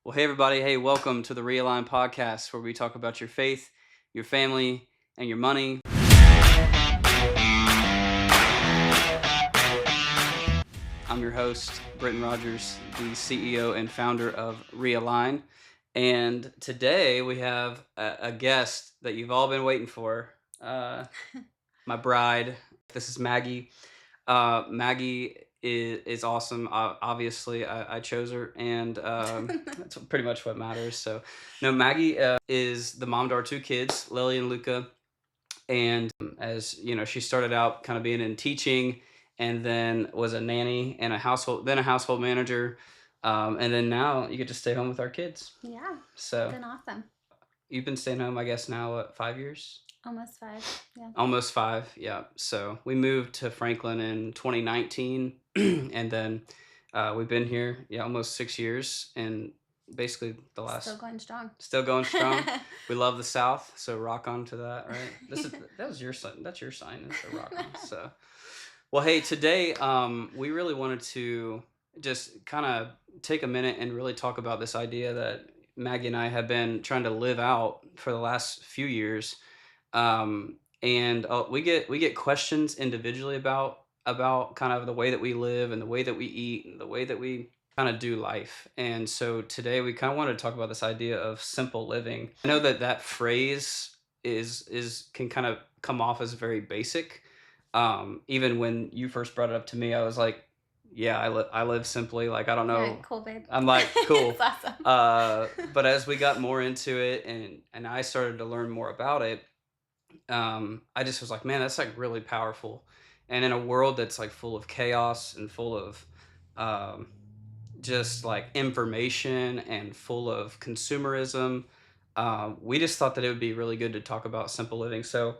Well, hey, everybody. Hey, welcome to the Realine Podcast, where we talk about your faith, your family, and your money. I'm your host, Maggie Rogers, the CEO and founder of Realine. And today we have a guest that you've all been waiting for, my bride. This is Maggie. Maggie is awesome. Obviously, I chose her, and that's pretty much what matters. So, no, Maggie is the mom to our two kids, Lily and Luca. And as you know, she started out kind of being in teaching, and then was a nanny and then a household manager, and then now you get to stay home with our kids. Yeah, So been awesome. you've been staying home, I guess now, what, 5 years? Almost 5. Yeah. Almost 5, yeah. So we moved to Franklin in 2019, and then we've been here, almost 6 years, and basically the last Still going strong. still going strong. We love the South, so rock on to that, right? That was your sign. That's your sign. Is the rock on. So, well, hey, today we really wanted to just kind of take a minute and really talk about this idea that Maggie and I have been trying to live out for the last few years. And we get questions individually about kind of the way that we live and the way that we eat and the way that we kind of do life. And so today we kind of wanted to talk about this idea of simple living. I know that phrase is can kind of come off as very basic. Even when you first brought it up to me, I was like, yeah, I live simply. Like, I don't know. You're cool, babe. I'm like, cool. It's awesome. But as we got more into it and I started to learn more about it, I just was like, man, that's like really powerful. And in a world that's like full of chaos and full of um, just like information and full of consumerism, we just thought that it would be really good to talk about simple living. So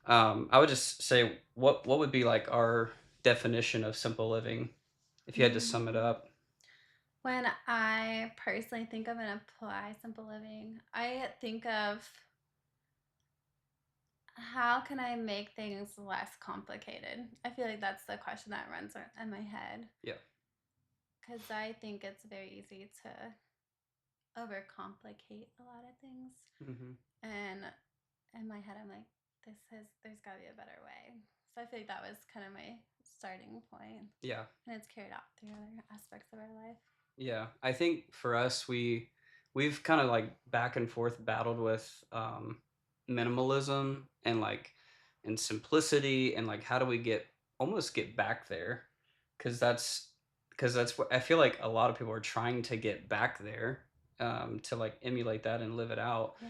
I would just say, what would be like our definition of simple living if you had to sum it up? When I personally think of and apply simple living, I think of how can I make things less complicated? I feel like that's the question that runs in my head. Yeah. Because I think it's very easy to overcomplicate a lot of things. Mm-hmm. And in my head, I'm like, there's got to be a better way. So I feel like that was kind of my starting point. Yeah. And it's carried out through other aspects of our life. Yeah, I think for us, we've kind of like back and forth battled with minimalism and simplicity, and like how do we almost get back there? Because that's what I feel like a lot of people are trying to get back there, to like emulate that and live it out. Yeah.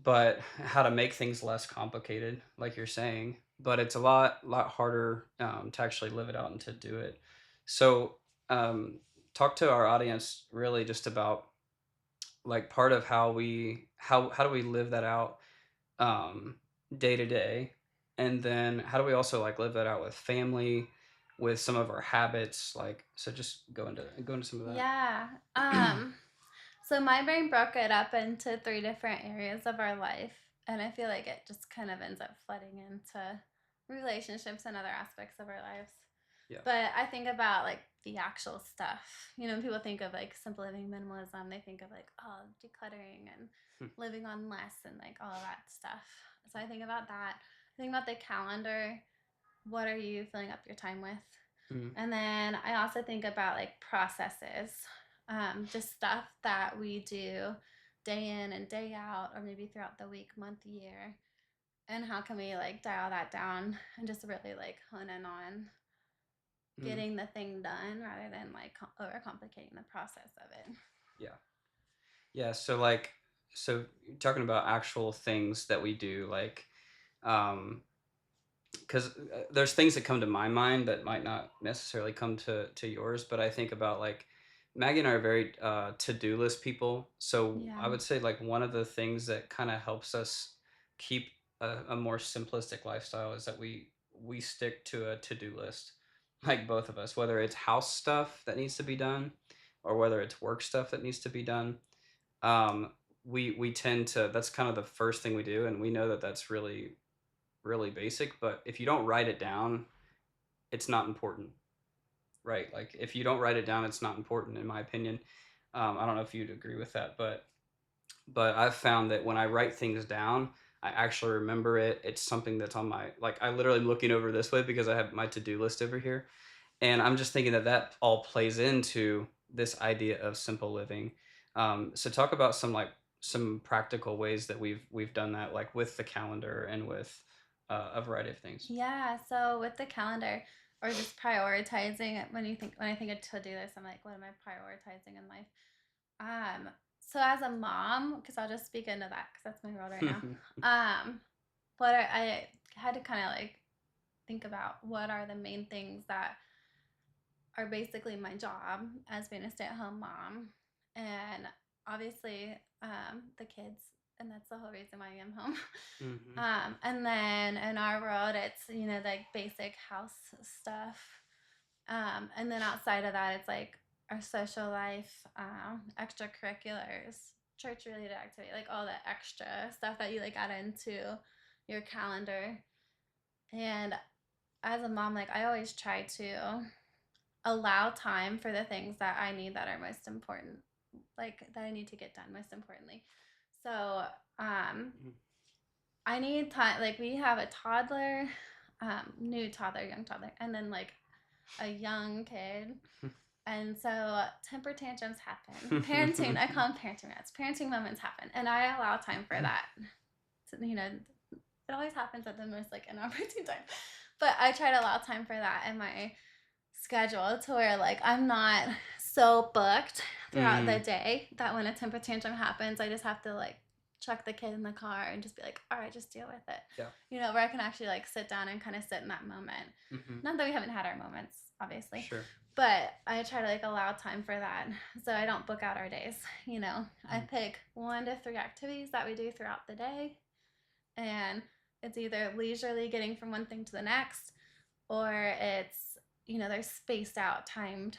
But how to make things less complicated, like you're saying, but it's a lot harder to actually live it out and to do it. So um, talk to our audience really just about like part of how do we live that out um, day to day, and then how do we also like live that out with family, with some of our habits, like, so just go into some of that. Yeah. So my brain broke it up into 3 different areas of our life, and I feel like it just kind of ends up flooding into relationships and other aspects of our lives. Yeah. But I think about like the actual stuff. When people think of like simple living, minimalism, they think of like, oh, decluttering and living on less and like all of that stuff. So I think about that. I think about the calendar. What are you filling up your time with? Mhm. And then I also think about like processes, just stuff that we do day in and day out, or maybe throughout the week, month, year. And how can we like dial that down and just really like hone in on getting the thing done rather than like overcomplicating the process of it. Yeah. Yeah, so you're talking about actual things that we do, like, because there's things that come to my mind that might not necessarily come to yours, but I think about like Maggie and I are very to-do list people. So Yeah. I would say like one of the things that kind of helps us keep a more simplistic lifestyle is that we stick to a to-do list, like both of us, whether it's house stuff that needs to be done or whether it's work stuff that needs to be done. um, we tend to, that's kind of the first thing we do, and we know that that's really really basic. But if you don't write it down, it's not important, right? Like if you don't write it down, it's not important, in my opinion. I don't know if you'd agree with that, but I've found that when I write things down, I actually remember it. It's something that's on my, like, I literally am looking over this way because I have my to-do list over here. And I'm just thinking that that all plays into this idea of simple living. So talk about some, like, some practical ways that we've done that, like with the calendar and with a variety of things. Yeah, so with the calendar or just prioritizing it, when I think of to-do list, I'm like, what am I prioritizing in life? So as a mom, because I'll just speak into that because that's my role right now. Um, what I had to kind of like think about what are the main things that are basically my job as being a stay-at-home mom, and obviously the kids, and that's the whole reason why I'm home. Hmm. And then in our world, it's like basic house stuff, and then outside of that, it's like our social life, extracurriculars, church related activity, like all the extra stuff that you like add into your calendar. And as a mom, like I always try to allow time for the things that I need that are most important, like that I need to get done most importantly. So I need time. Like we have a toddler, new toddler, young toddler, and then like a young kid. And so temper tantrums happen. Parenting, I call them parenting rants. Parenting moments happen, and I allow time for that. So, it always happens at the most like inopportune time, but I try to allow time for that in my schedule to where like I'm not so booked throughout the Mm, day that when a temper tantrum happens, I just have to like chuck the kid in the car and just be like, all right, just deal with it. yeah. Where I can actually like sit down and kind of sit in that moment. Hmm. Not that we haven't had our moments, obviously, Sure. but I try to like allow time for that so I don't book out our days. I pick 1 to 3 activities that we do throughout the day, and it's either leisurely getting from one thing to the next, or it's there's spaced out timed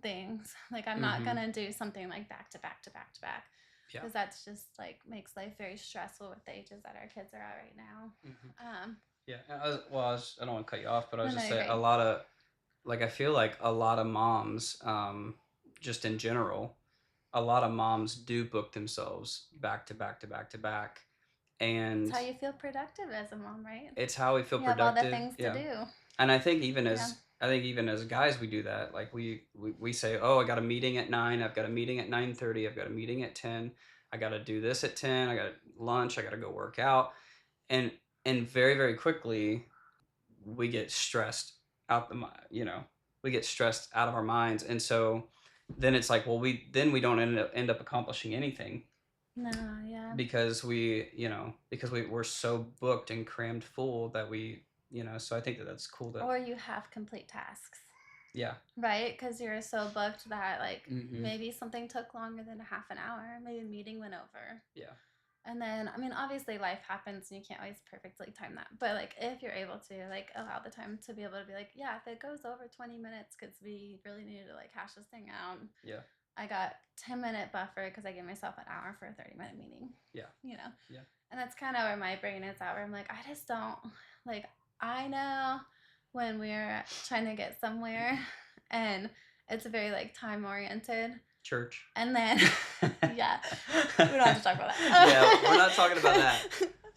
things. Like I'm not Hmm. gonna do something like back to back to back to back, Yeah. because that's just like makes life very stressful with the ages that our kids are at right now. Hmm. um Yeah. I don't want to cut you off, but I no, was no, just you're saying a great. lot of, like, I feel like a lot of moms, just in general, a lot of moms do book themselves back to back to back to back, It's and how you feel productive as a mom, right? it's how we feel You have all the productive. things to Yeah. do. And Yeah. I think even as guys we do that. Like we say, oh, I got a meeting at 9, I've got a meeting at 9:30, I've got a meeting at 10, I got to do this at 10, I got lunch, I got to go work out, and very very quickly we get stressed out we get stressed out of our minds, and so then it's like, well, we don't end up accomplishing anything No, yeah. because we're so booked and crammed full that so I think that that's cool that, Or you have complete tasks, yeah. right? Because you're so booked that like Hmm. maybe something took longer than a half an hour, maybe a meeting went over. Yeah. And then, I mean, obviously life happens and you can't always perfectly time that. But like if you're able to like allow the time to be able to be like, yeah, if it goes over 20 minutes because we really needed to like hash this thing out, Yeah. I got 10-minute buffer because I gave myself an hour for a 30-minute meeting. Yeah. You know? Yeah. And that's kind of where my brain is at, where I'm like, I just don't like, I know when we're trying to get somewhere and it's very like time oriented. Church. And then, yeah, we don't have to talk about that. Yeah, we're not talking about that.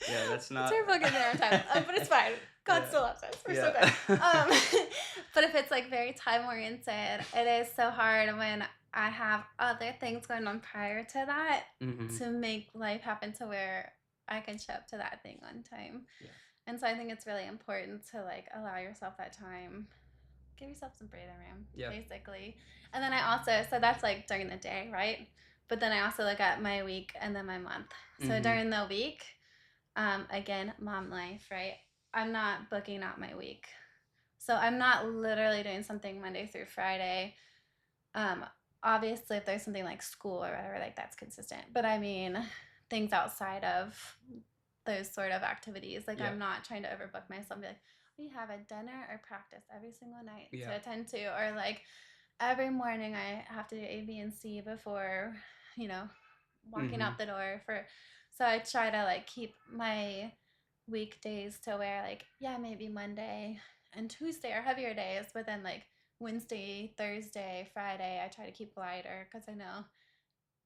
Yeah, that's not. It's our fucking dinner time, but it's fine. God Yeah. still loves us. We're so Yeah. good. But if it's like very time oriented, it is so hard when I have other things going on prior to that Hmm. to make life happen to where I can show up to that thing on time. Yeah. And so I think it's really important to like allow yourself that time. Give yourself some breathing room, Yeah. basically. And then I also, so that's like during the day, right? But then I also look at my week and then my month. So Mhm. during the week, again, mom life, right? I'm not booking out my week. So I'm not literally doing something Monday through Friday. Um, Obviously, if there's something like school or whatever, like that's consistent. But I mean, things outside of those sort of activities. Like Yeah. I'm not trying to overbook myself and be like, we have a dinner or practice every single night Yeah. to attend to, or like every morning I have to do A, B, and C before, walking out the door for. So I try to like keep my weekdays to where like, yeah, maybe Monday and Tuesday are heavier days, but then like Wednesday, Thursday, Friday, I try to keep lighter because I know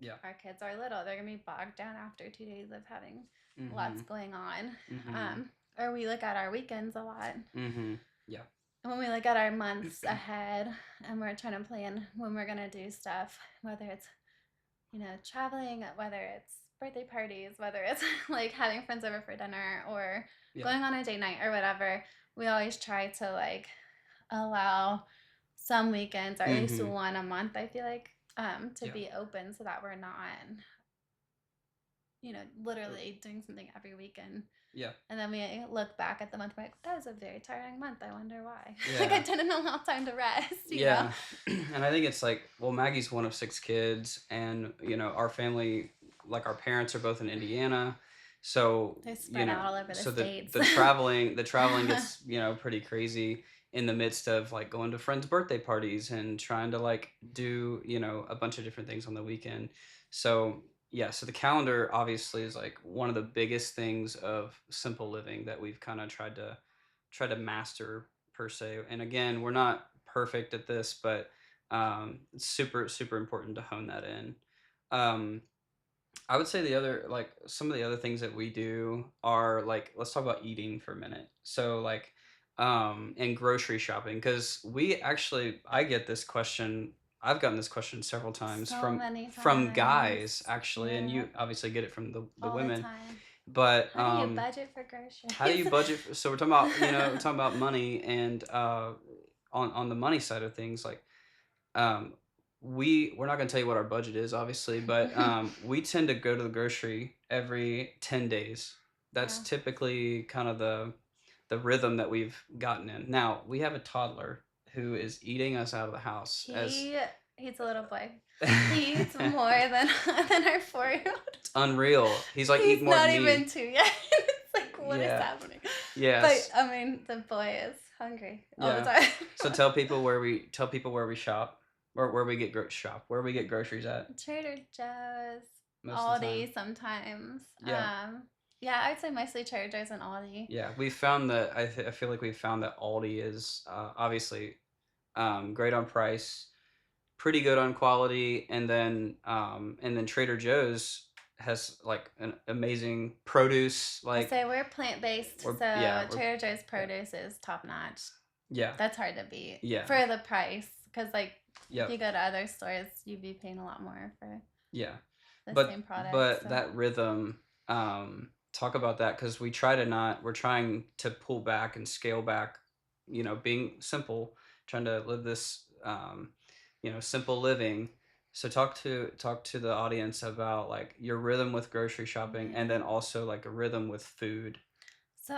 Yeah. our kids are little, they're gonna be bogged down after 2 days of having lots Mhm. going on. Mhm. Or we look at our weekends a lot. Mhm. Yeah. When we look at our months ahead and we're trying to plan when we're gonna do stuff, whether it's traveling, whether it's birthday parties, whether it's like having friends over for dinner or Yeah. going on a date night or whatever, we always try to like allow some weekends or at least Mhm. one a month, I feel like, to Yeah. be open so that we're not, literally doing something every weekend. Yeah. And then we look back at the month, we're like, that was a very tiring month. I wonder why. Yeah. Like I didn't allow time to rest, Yeah. And I think it's like, well, Maggie's one of 6 kids, and our family, like our parents are both in Indiana. So, They spread out all over the so states. the traveling gets, pretty crazy in the midst of like going to friends' birthday parties and trying to like do, a bunch of different things on the weekend. So, yeah, so the calendar obviously is like one of the biggest things of simple living that we've kind of tried to master per se. And again, we're not perfect at this, but it's super super important to hone that in. Um, I would say the other like some of the other things that we do are like, let's talk about eating for a minute. So like and grocery shopping, because I get this question. I've gotten this question several times So many from times. guys actually, and Yeah. you obviously get it from the All the women. time. But How do you budget for groceries? how do you budget so we're talking about we're talking about money, and on the money side of things, like um we're not going to tell you what our budget is obviously, but we tend to go to the grocery every 10 days. That's Yeah. typically kind of the rhythm that we've gotten in. Now we have a toddler who is eating us out of the house. He's a little boy. He eats more than our 4-year-old. It's unreal. He's like He's eating more not than me. even 2 yet. It's like, what is Yeah. happening? Yes. But I mean, the boy is hungry all the Yeah. time. So tell people where we shop, or where we get where we get groceries at Trader Joe's, most of the time. Aldi sometimes. Yeah. Yeah, I'd say mostly Trader Joe's and Aldi. Yeah, we found that I feel like we found that Aldi is obviously great on price, pretty good on quality, and then Trader Joe's has like an amazing produce. I Like say we're plant based, so we're Trader Joe's produce is top notch. yeah, That's hard to beat. Yeah. For the price, because like yeah, if you go to other stores, you'd be paying a lot more for yeah. the same product. But so. that rhythm, talk about that, because we're trying to pull back and scale back, being simple, trying to live this, simple living. So talk to the audience about like your rhythm with grocery shopping, and then also like a rhythm with food. So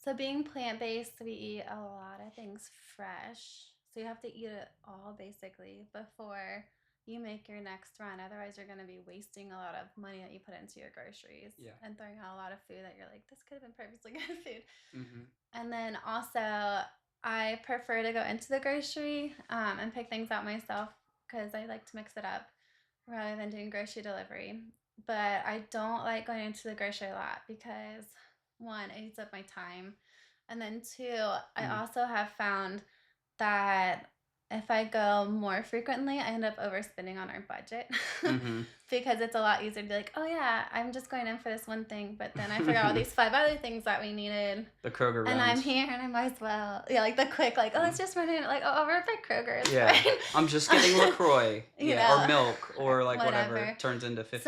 so being plant-based, we eat a lot of things fresh. So you have to eat it all basically before you make your next run. Otherwise, you're going to be wasting a lot of money that you put into your groceries and throwing out a lot of food that you're like, this could have been perfectly good food. Mm-hmm. And then also, I prefer to go into the grocery and pick things out myself because I like to mix it up rather than doing grocery delivery. But I don't like going into the grocery a lot because one, it eats up my time. And then two, I also have found that if I go more frequently, I end up overspending on our budget because it's a lot easier to be like, oh yeah, I'm just going in for this one thing, but then I forgot all these 5 other things that we needed. The Kroger runs. And I'm here and I might as well. Yeah, like the quick, like, oh, let's just run in. Like, oh, we're at Kroger. Yeah. Right? I'm just getting LaCroix. Or milk, or like whatever turns into $50.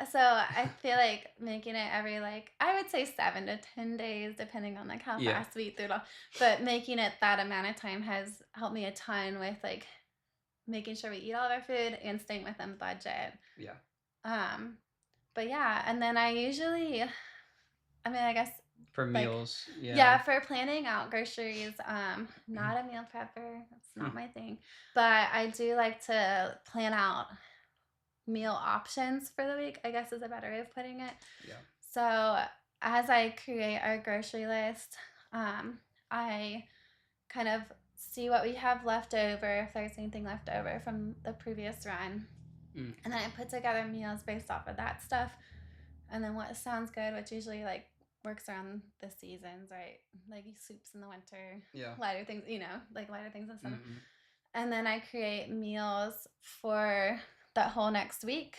So I feel like making it every, like, I would say 7 to 10 days, depending on like how fast we eat through it all. But making it that amount of time has helped me a ton with like making sure we eat all of our food and staying within budget. Yeah. But yeah, and then I usually, I guess for meals, for planning out groceries, not a meal prepper. That's not my thing. But I do like to plan out meal options for the week, I guess is a better way of putting it. Yeah. So as I create our grocery list, I kind of see what we have left over, if there's anything left over from the previous run. And then I put together meals based off of that stuff. And then what sounds good, which usually like works around the seasons, right? Like soups in the winter, lighter things, like lighter things in summer. And then I create meals for that whole next week.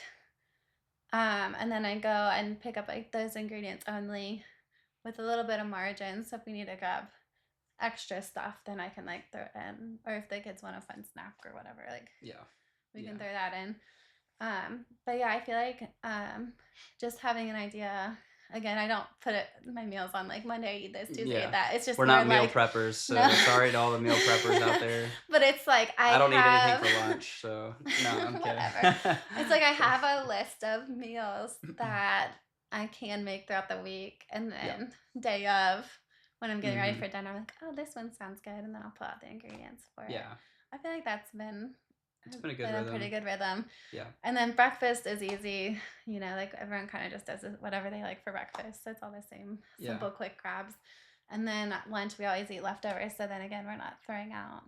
And then I go and pick up like those ingredients only with a little bit of margin. So if we need to grab extra stuff, then I can like throw it in. Or if the kids want a fun snack or whatever, like we can throw that in. But yeah, I feel like just having an idea. Again, I don't put my meals on like Monday I eat this, Tuesday eat that. It's just we're more not meal like, preppers, so no. sorry to all the meal preppers out there. But it's like I don't eat anything for lunch, so no, I'm kidding. Whatever. It's like I have a list of meals that I can make throughout the week, and then day of when I'm getting ready for dinner, I'm like, oh, this one sounds good, and then I'll put out the ingredients for it. I feel like it's been a pretty good rhythm. Yeah. And then breakfast is easy. You know, like everyone kind of just does whatever they like for breakfast. So it's all the same, simple, quick grabs. And then at lunch, we always eat leftovers. So then again, we're not throwing out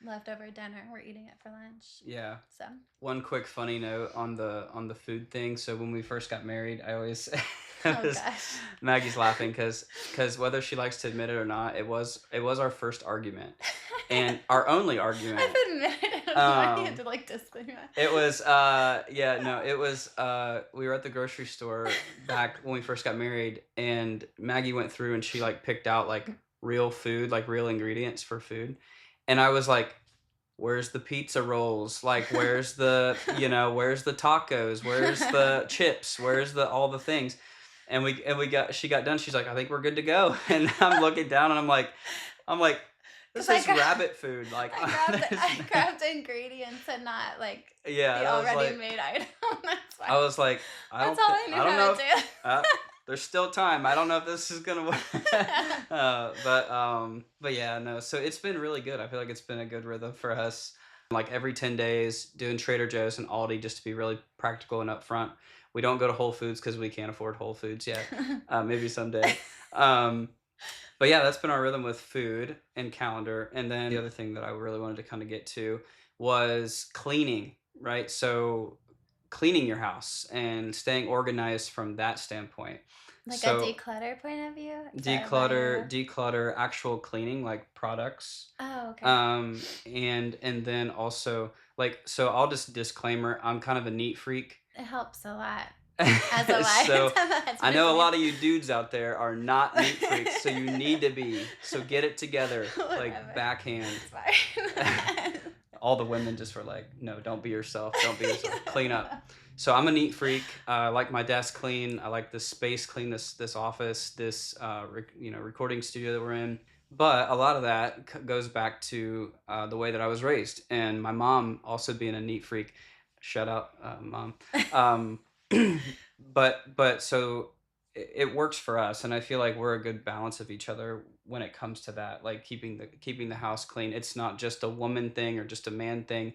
leftover dinner. We're eating it for lunch. Yeah. So one quick funny note on the food thing. So when we first got married, I always Maggie's laughing because whether she likes to admit it or not, it was our first argument and our only argument. I've admitted it. I had to like disclaim that. It was it was we were at the grocery store back when we first got married, and Maggie went through and she like picked out like real food, like real ingredients for food, and I was like, where's the pizza rolls? Like, where's the where's the tacos? Where's the chips? Where's all the things? And she got done. She's like, I think we're good to go. And I'm looking down and I'm like, this is rabbit food. Like I grabbed ingredients and not like the already made item. That's fine. I was like, I don't know. There's still time. I don't know if this is gonna work. But yeah, no. So it's been really good. I feel like it's been a good rhythm for us. Like every 10 days, doing Trader Joe's and Aldi just to be really practical and upfront. We don't go to Whole Foods because we can't afford Whole Foods yet. Maybe someday. But yeah, that's been our rhythm with food and calendar. And then the other thing that I really wanted to kind of get to was cleaning, right? So cleaning your house and staying organized from that standpoint. Like a declutter point of view? Declutter actual cleaning, like products. Oh, okay. And then also so I'll just disclaimer, I'm kind of a neat freak. It helps a lot. As a wife. So I know a lot of you dudes out there are not neat freaks, so you need to be. So get it together, like backhand. All the women just were like, no, don't be yourself. Don't be yourself. Clean up. So I'm a neat freak. I like my desk clean. I like this space clean, this office, this recording studio that we're in. But a lot of that goes back to the way that I was raised, and my mom also being a neat freak. Shout out, Mom. But so it works for us, and I feel like we're a good balance of each other when it comes to that, like keeping the house clean. It's not just a woman thing or just a man thing.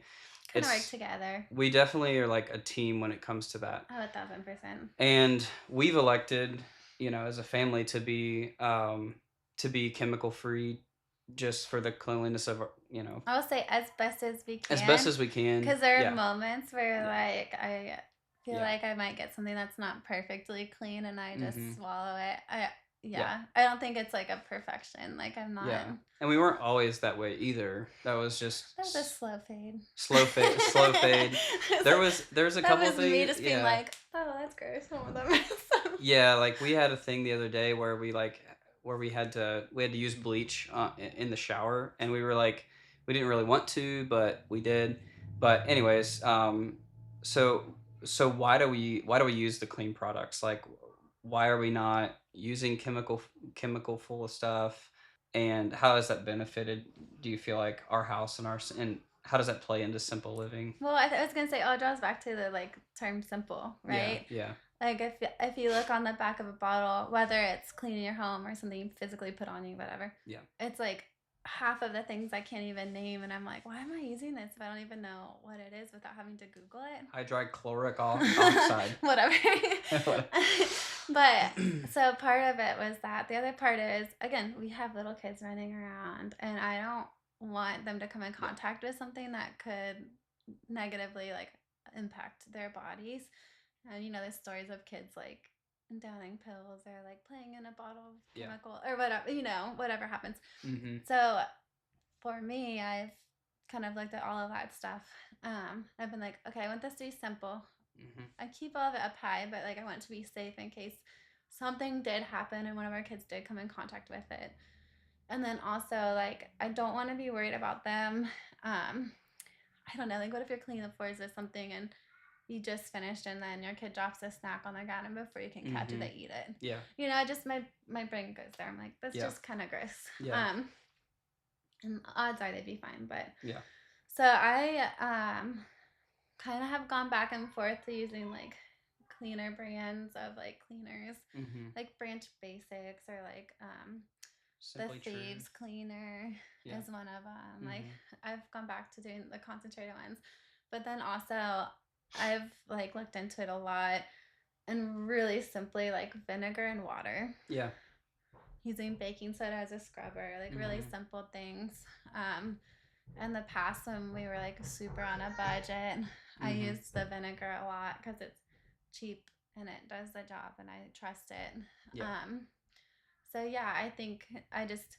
Kind of work together. We definitely are like a team when it comes to that. Oh, 1,000%. And we've elected, as a family to be chemical free, just for the cleanliness of our, I will say as best as we can. As best as we can. Because there are moments where like I feel like I might get something that's not perfectly clean and I just swallow it. I don't think it's like a perfection. Like I'm not. Yeah. And we weren't always that way either. That was a slow fade. Slow fade. There was a couple things. That was me just being like, oh, that's gross. Yeah, like we had a thing the other day where we had to use bleach in the shower, and we were like, we didn't really want to, but we did. But anyways, so why do we use the clean products? Like, why are we not using chemical full of stuff? And how has that benefited, do you feel like, our house and how does that play into simple living? Well, I was gonna say, it draws back to the like term simple, right? Yeah. Like if you look on the back of a bottle, whether it's cleaning your home or something you physically put on you, whatever. Yeah. It's like half of the things I can't even name, and I'm like, why am I using this if I don't even know what it is without having to Google it? Hydrochloric oxide. Whatever. But so part of it was that. The other part is, again, we have little kids running around, and I don't want them to come in contact with something that could negatively like impact their bodies. And there's stories of kids like downing pills or like playing in a bottle of chemical or whatever, whatever happens. Mm-hmm. So for me, I've kind of looked at all of that stuff. I've been like, okay, I want this to be simple. Mm-hmm. I keep all of it up high, but like I want to be safe in case something did happen and one of our kids did come in contact with it. And then also like I don't want to be worried about them. I don't know, like what if you're cleaning the floors or something and you just finished and then your kid drops a snack on the ground and before you can catch it, they eat it. Yeah. You know, just my brain goes there. I'm like, that's just kind of gross. Yeah. And odds are they'd be fine, but yeah. So I kind of have gone back and forth to using like cleaner brands of like cleaners, like Branch Basics or like Simply the Thieves True. Cleaner is one of them. Like I've gone back to doing the concentrated ones, but then also I've like looked into it a lot and really simply like vinegar and water. Yeah. Using baking soda as a scrubber, like really simple things. In the past when we were like super on a budget, I used the vinegar a lot because it's cheap and it does the job and I trust it. Yeah. So yeah, I think I just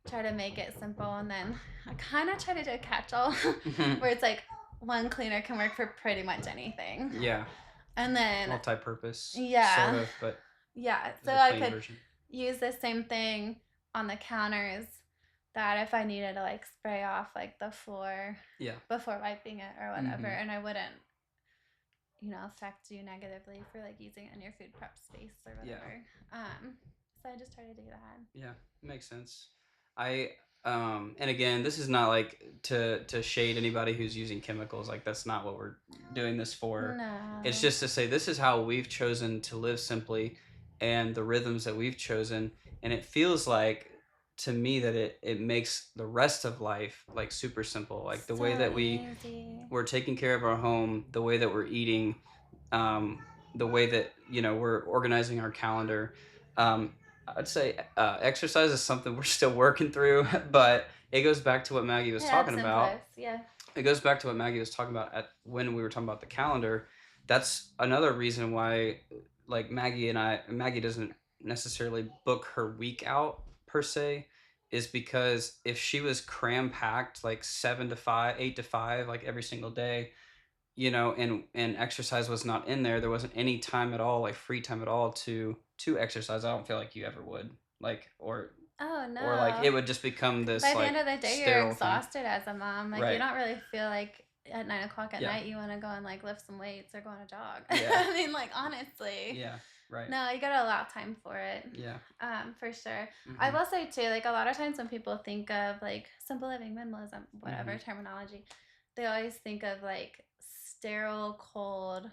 try to make it simple and then I kind of try to do a catch-all where it's like one cleaner can work for pretty much anything. Yeah. And then multi-purpose. Yeah. Sort of, but yeah, so I could use the same thing on the counters that if I needed to like spray off like the floor before wiping it or whatever, and I wouldn't, affect you negatively for like using it in your food prep space or whatever. So I just try to do that. Yeah, it makes sense. And again, this is not like to shade anybody who's using chemicals. Like that's not what we're doing this for. No. It's just to say this is how we've chosen to live simply and the rhythms that we've chosen. And it feels like to me that it makes the rest of life like super simple. Like the way that we're taking care of our home, the way that we're eating, the way that, we're organizing our calendar. I'd say exercise is something we're still working through, but it goes back to what Maggie was talking about. Yeah. It goes back to what Maggie was talking about when we were talking about the calendar. That's another reason why, like Maggie doesn't necessarily book her week out per se, is because if she was cram packed like 7 to 5, 8 to 5, like every single day, and exercise was not in there wasn't any time at all, like free time at all to exercise. I don't feel like you ever would or like it would just become this by the end of the day you're exhausted as a mom, like right. You don't really feel like at 9 o'clock at night you want to go and like lift some weights or go on a jog. I mean, like honestly, right. No, you gotta allow time for it. For sure. I will say too, like a lot of times when people think of like simple living, minimalism, whatever terminology, they always think of like sterile, cold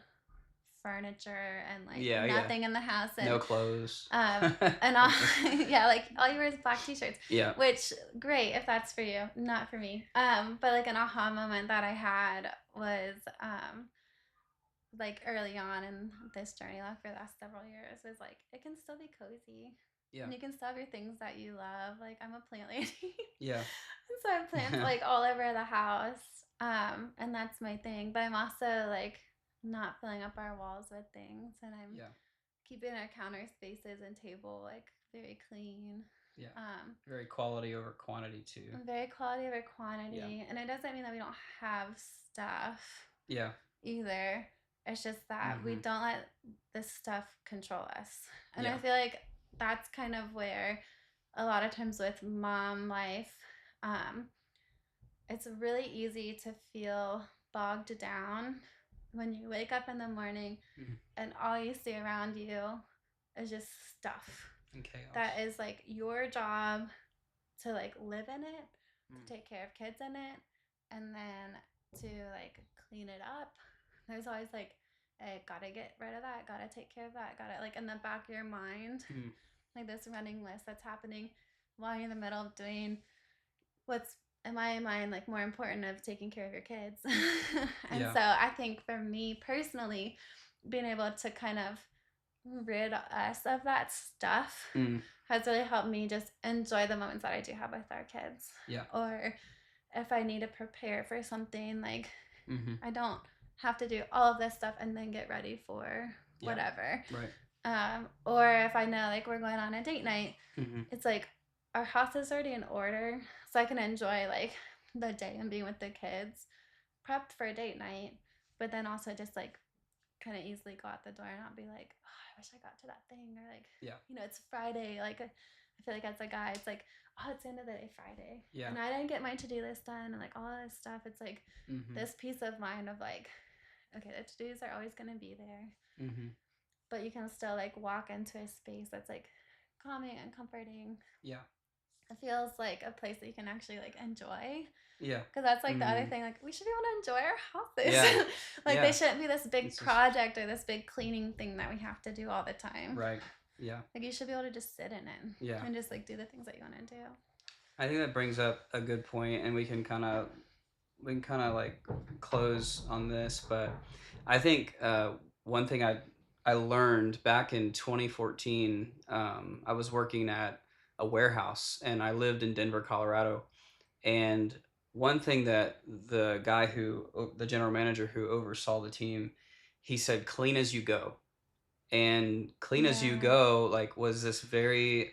furniture and like nothing in the house and no clothes. And all, like all you wear is black t-shirts. Which great if that's for you, not for me. But like an aha moment that I had was like early on in this journey, like for the last several years, was like it can still be cozy. And you can still have your things that you love. Like I'm a plant lady. And so I have plants like all over the house. And that's my thing. But I'm also like not filling up our walls with things, and I'm keeping our counter spaces and table like very clean. Very quality over quantity too. Very quality over quantity. And it doesn't mean that we don't have stuff. Either. It's just that we don't let this stuff control us. And I feel like that's kind of where a lot of times with mom life, it's really easy to feel bogged down when you wake up in the morning and all you see around you is just stuff. And chaos. That is like your job to like live in it, to take care of kids in it, and then to like clean it up. There's always like, hey, gotta get rid of that, gotta take care of that, gotta like in the back of your mind, like this running list that's happening while you're in the middle of doing what's in my mind like more important of taking care of your kids. And so I think for me personally, being able to kind of rid us of that stuff has really helped me just enjoy the moments that I do have with our kids. Or if I need to prepare for something, like I don't have to do all of this stuff and then get ready for whatever. Or if I know like we're going on a date night, it's like our house is already in order, so I can enjoy like the day and being with the kids, prepped for a date night, but then also just like kind of easily go out the door and not be like, oh, I wish I got to that thing, or like, it's Friday. Like, I feel like as a guy, it's like, oh, it's the end of the day Friday. Yeah. And I didn't get my to-do list done and like all of this stuff. It's like this peace of mind of like, okay, the to-dos are always going to be there. But you can still like walk into a space that's like calming and comforting. Yeah. It feels like a place that you can actually like enjoy. Yeah. Because that's like the other thing. Like, we should be able to enjoy our houses. Yeah. Like, they shouldn't be this big project or this big cleaning thing that we have to do all the time. Right. Yeah. Like, you should be able to just sit in it. Yeah. And just like do the things that you want to do. I think that brings up a good point, and we can kind of like close on this. But I think one thing I learned back in 2014, I was working at a warehouse, and I lived in Denver, Colorado. And one thing that the general manager who oversaw the team, he said, clean as you go. And clean as you go, like, was this very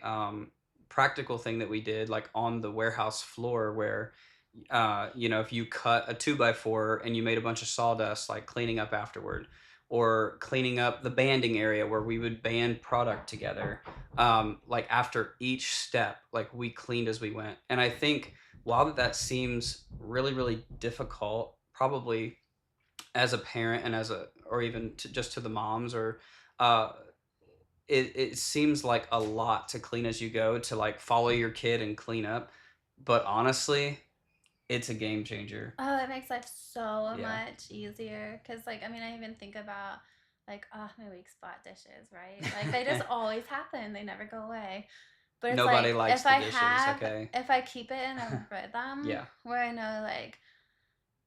practical thing that we did, like on the warehouse floor, where if you cut a 2x4 and you made a bunch of sawdust, like cleaning up afterward, or cleaning up the banding area where we would band product together, like after each step, like we cleaned as we went. And I think while that seems really, really difficult, probably as a parent and or even just to the moms, or it seems like a lot to clean as you go, to like follow your kid and clean up. But honestly, it's a game changer. Oh, it makes life so much easier. Because, like, I mean, I even think about, like, oh, my weak spot dishes, right? Like, they just always happen. They never go away. But it's nobody like, likes the dishes, if I keep it in a rhythm where I know, like,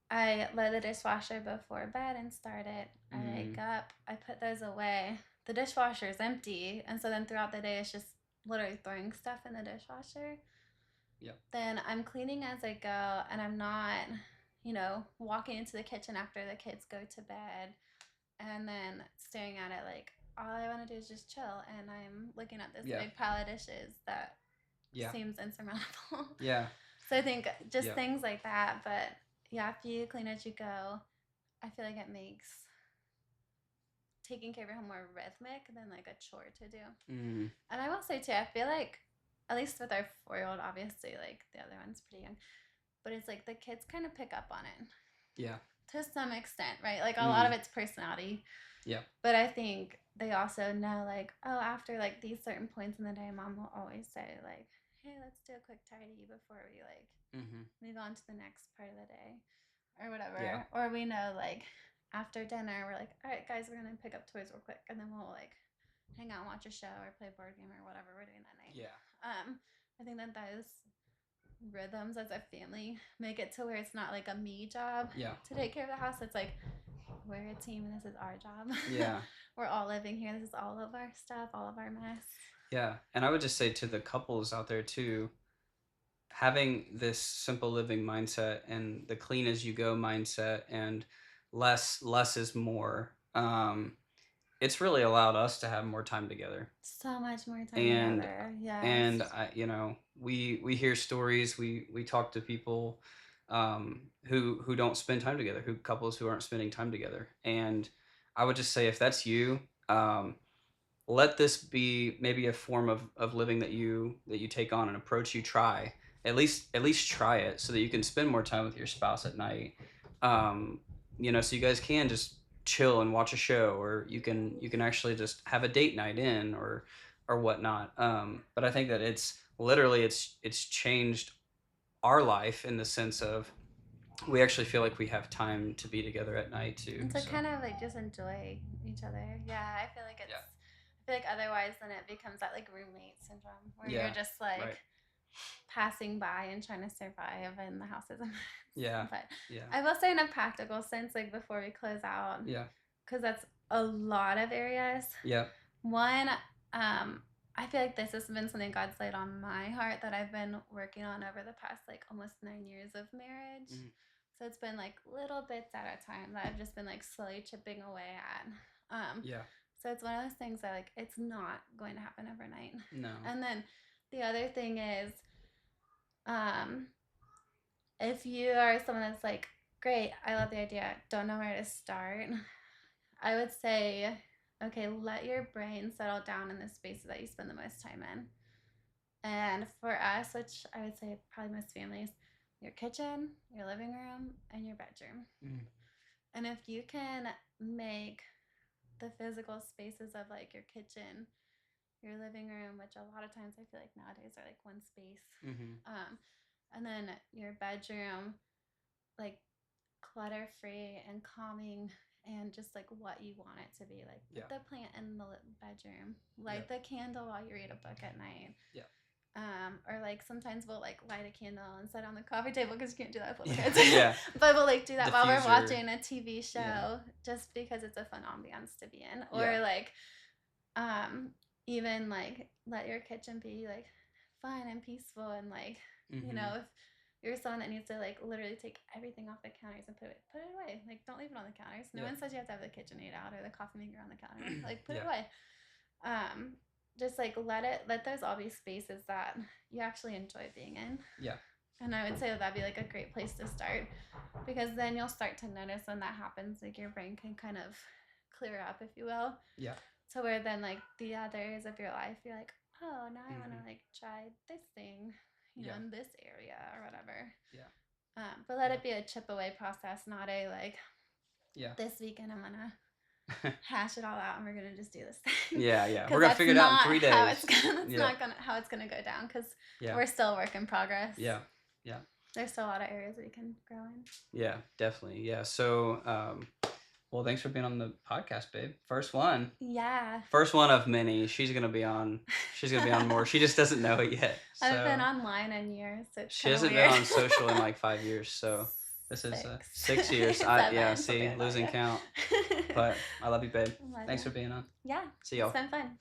I load the dishwasher before bed and start it. I wake up, I put those away. The dishwasher is empty. And so then throughout the day, it's just literally throwing stuff in the dishwasher. Then I'm cleaning as I go, and I'm not, walking into the kitchen after the kids go to bed and then staring at it like, all I want to do is just chill, and I'm looking at this big pile of dishes that seems insurmountable. So I think just things like that. But if you clean as you go, I feel like it makes taking care of your home more rhythmic than like a chore to do. And I will say too, I feel like, at least with our 4-year-old, obviously, like the other one's pretty young, but it's like the kids kind of pick up on it. To some extent, right? Like a lot of it's personality. But I think they also know, like, oh, after like these certain points in the day, mom will always say like, hey, let's do a quick tidy before we like move on to the next part of the day or whatever. Or we know, like, after dinner, we're like, all right, guys, we're going to pick up toys real quick, and then we'll like hang out and watch a show or play a board game or whatever we're doing that night. I think that those rhythms as a family make it to where it's not like a me job to take care of the house. It's like, we're a team and this is our job. We're all living here. This is all of our stuff, all of our mess. And I would just say to the couples out there too, having this simple living mindset and the clean as you go mindset and less is more, it's really allowed us to have more time together. So much more time together. And we hear stories. We talk to people who don't spend time together, couples who aren't spending time together. And I would just say, if that's you, let this be maybe a form of living that you take on, an approach you try. At least try it, so that you can spend more time with your spouse at night. So you guys can just chill and watch a show, or you can actually just have a date night in or whatnot. But I think that it's literally it's changed our life in the sense of we actually feel like we have time to be together at night too. And to kind of like just enjoy each other. I feel like it's I feel like otherwise then it becomes that like roommate syndrome where you're just like passing by and trying to survive, and the house is a mess. But I will say, in a practical sense, like before we close out, because that's a lot of areas. One, I feel like this has been something God's laid on my heart that I've been working on over the past like almost 9 years of marriage. So it's been like little bits at a time that I've just been like slowly chipping away at. So it's one of those things that like it's not going to happen overnight. No. And then the other thing is, if you are someone that's like, great, I love the idea, don't know where to start, I would say, okay, let your brain settle down in the spaces that you spend the most time in. And for us, which I would say probably most families, your kitchen, your living room, and your bedroom. Mm. And if you can make the physical spaces of like your kitchen, your living room, which a lot of times I feel like nowadays are like one space, and then your bedroom, like clutter free and calming and just like what you want it to be. Like put the plant in the bedroom, light the candle while you read a book at night. Or like sometimes we'll like light a candle and set it on the coffee table because you can't do that with little kids. But we'll like do that while we're watching a TV show just because it's a fun ambiance to be in. Or like even like let your kitchen be like fun and peaceful and like you know, if you're someone that needs to like literally take everything off the counters and put it away. Like don't leave it on the counters. No one says you have to have the KitchenAid out or the coffee maker on the counter. Like put it away. Just like let those all be spaces that you actually enjoy being in. And I would say that'd be like a great place to start, because then you'll start to notice when that happens, like your brain can kind of clear up, if you will. So where then like the other areas of your life, you're like, oh, now I want to like try this thing, you know, in this area or whatever. But let it be a chip away process, not a like, this weekend I'm gonna hash it all out and we're gonna just do this thing. We're gonna figure it out in 3 days. That's not how it's gonna go down, because we're still a work in progress. There's still a lot of areas we can grow in. Definitely. So well, thanks for being on the podcast, babe. First one of many. She's gonna be on more. She just doesn't know it yet. So. I've been online in years, so it's she hasn't been on social in like 5 years, so this is 6 years. Losing count. But I love you, babe. Thanks for being on. Yeah. See y'all. It's been fun.